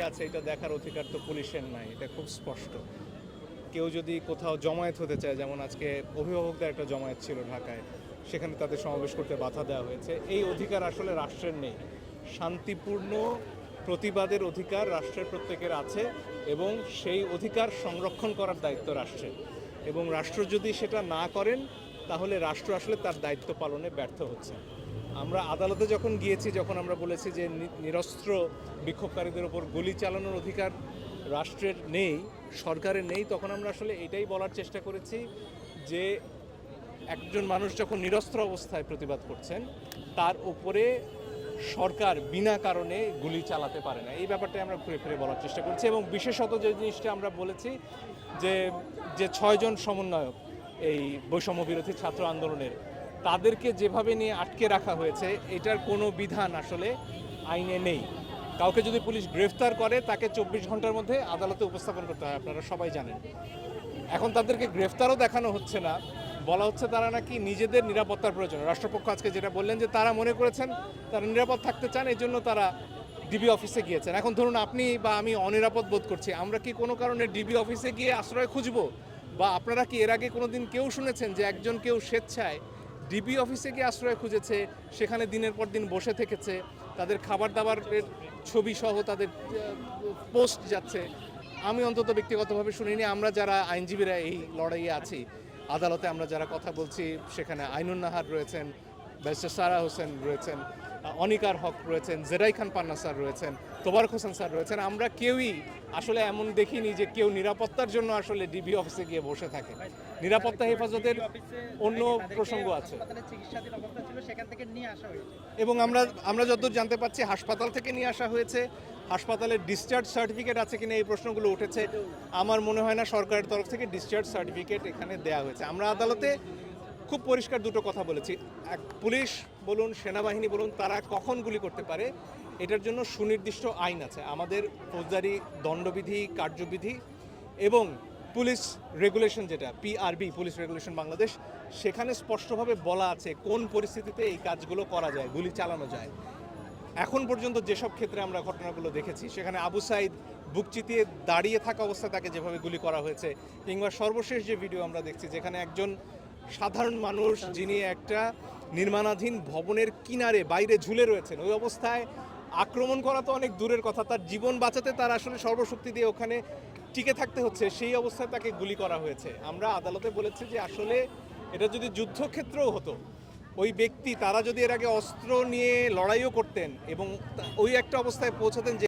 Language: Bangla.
আছে এটা দেখার অধিকার তো পুলিশের নাই, এটা খুব স্পষ্ট। কেউ যদি কোথাও জমায়েত হতে চায়, যেমন আজকে অভিভাবকদের একটা জমায়েত ছিল ঢাকায়, সেখানে তাদের সমাবেশ করতে বাধা দেওয়া হয়েছে, এই অধিকার আসলে রাষ্ট্রের নেই। শান্তিপূর্ণ প্রতিবাদের অধিকার রাষ্ট্রের প্রত্যেকের আছে এবং সেই অধিকার সংরক্ষণ করার দায়িত্ব রাষ্ট্রের, এবং রাষ্ট্র যদি সেটা না করেন তাহলে রাষ্ট্র আসলে তার দায়িত্ব পালনে ব্যর্থ হচ্ছে। আমরা আদালতে যখন গিয়েছি, যখন আমরা বলেছি যে নিরস্ত্র বিক্ষোভকারীদের ওপর গুলি চালানোর অধিকার রাষ্ট্রের নেই, সরকারের নেই, তখন আমরা আসলে এটাই বলার চেষ্টা করেছি যে একজন মানুষ যখন নিরস্ত্র অবস্থায় প্রতিবাদ করছেন তার উপরে সরকার বিনা কারণে গুলি চালাতে পারে না। এই ব্যাপারটাই আমরা ঘুরে ফিরে বলার চেষ্টা করছি, এবং বিশেষত যে জিনিসটা আমরা বলেছি যে 6 জন সমন্বয়ক এই বৈষম্য বিরোধী ছাত্র আন্দোলনের, তাদেরকে যেভাবে নিয়ে আটকে রাখা হয়েছে এটার কোনো বিধান আসলে আইনে নেই। কাউকে যদি পুলিশ গ্রেফতার করে তাকে 24 ঘন্টার মধ্যে আদালতে উপস্থাপন করতে হয়, আপনারা সবাই জানেন। এখন তাদেরকে গ্রেফতারও দেখানো হচ্ছে না, বলা হচ্ছে তারা নাকি নিজেদের নিরাপত্তার প্রয়োজন। রাষ্ট্রপক্ষ আজকে যেটা বললেন যে তারা মনে করেছেন তারা নিরাপদ থাকতে চান, এই জন্য তারা ডিবি অফিসে গিয়েছেন। এখন ধরুন আপনি বা আমি অনিরাপদ বোধ করছি, আমরা কি কোনো কারণে ডিবি অফিসে গিয়ে আশ্রয় খুঁজবো? বা আপনারা কি এর আগে কোনো দিন কেউ শুনেছেন যে একজন কেউ স্বেচ্ছায় ডিবি অফিসে গিয়ে আশ্রয় খুঁজেছে, সেখানে দিনের পর দিন বসে থেকেছে, তাদের খাবার দাবারের ছবি সহ তাদের পোস্ট যাচ্ছে? আমি অন্তত ব্যক্তিগতভাবে শুনিনি। আমরা যারা আইনজীবীরা এই লড়াইয়ে আছি, আদালতে আমরা যারা কথা বলছি, সেখানে আইনুন নাহার রয়েছেন, ব্যারিস্টার সারা হোসেন রয়েছেন, অনিকার হক রয়েছেন, জেরাই খান পান্না স্যার রয়েছেন, তোবারক হোসেন স্যার রয়েছেন, আমরা কেউই আসলে এমন দেখিনি যে কেউ নিরাপত্তার জন্য আসলে ডিবি অফিসে গিয়ে বসে থাকে। নিরাপত্তা হেফাজতের অন্য প্রসঙ্গ আছে, এবং আমরা যতদূর জানতে পারছি হাসপাতাল থেকে নিয়ে আসা হয়েছে। হাসপাতালের ডিসচার্জ সার্টিফিকেট আছে কিনা এই প্রশ্নগুলো উঠেছে। আমার মনে হয় না সরকারের তরফ থেকে ডিসচার্জ সার্টিফিকেট এখানে দেয়া হয়েছে। আমরা আদালতে খুব পরিষ্কার দুটো কথা বলেছি, পুলিশ বলুন, সেনাবাহিনী বলুন, তারা কখন গুলি করতে পারে এটার জন্য সুনির্দিষ্ট আইন আছে। আমাদের ফৌজদারি দণ্ডবিধি, কার্যবিধি এবং পুলিশ রেগুলেশন, যেটা পিআরবি, পুলিশ রেগুলেশন বাংলাদেশ, সেখানে স্পষ্টভাবে বলা আছে কোন পরিস্থিতিতে এই কাজগুলো করা যায়, গুলি চালানো যায়। এখন পর্যন্ত যেসব ক্ষেত্রে আমরা ঘটনাগুলো দেখেছি, সেখানে আবু সাইদ বুক চিতিয়ে দাঁড়িয়ে থাকা অবস্থায় তাকে যেভাবে গুলি করা হয়েছে, কিংবা সর্বশেষ যে ভিডিও আমরা দেখছি যেখানে একজন সাধারণ মানুষ যিনি একটা নির্মাণাধীন ভবনের কিনারে বাইরে ঝুলে রয়েছেন, ওই অবস্থায় আক্রমণ করা তো অনেক দূরের কথা, তার জীবন বাঁচাতে তার আসলে সর্বশক্তি দিয়ে ওখানে টিকে থাকতে হচ্ছে, সেই অবস্থায় তাকে গুলি করা হয়েছে। আমরা আদালতে বলেছি যে আসলে এটা যদি যুদ্ধক্ষেত্রেও হতো, ওই ব্যক্তি, তারা যদি এর আগে অস্ত্র নিয়ে লড়াইও করতেন এবং ওই একটা অবস্থায় পৌঁছতেন যে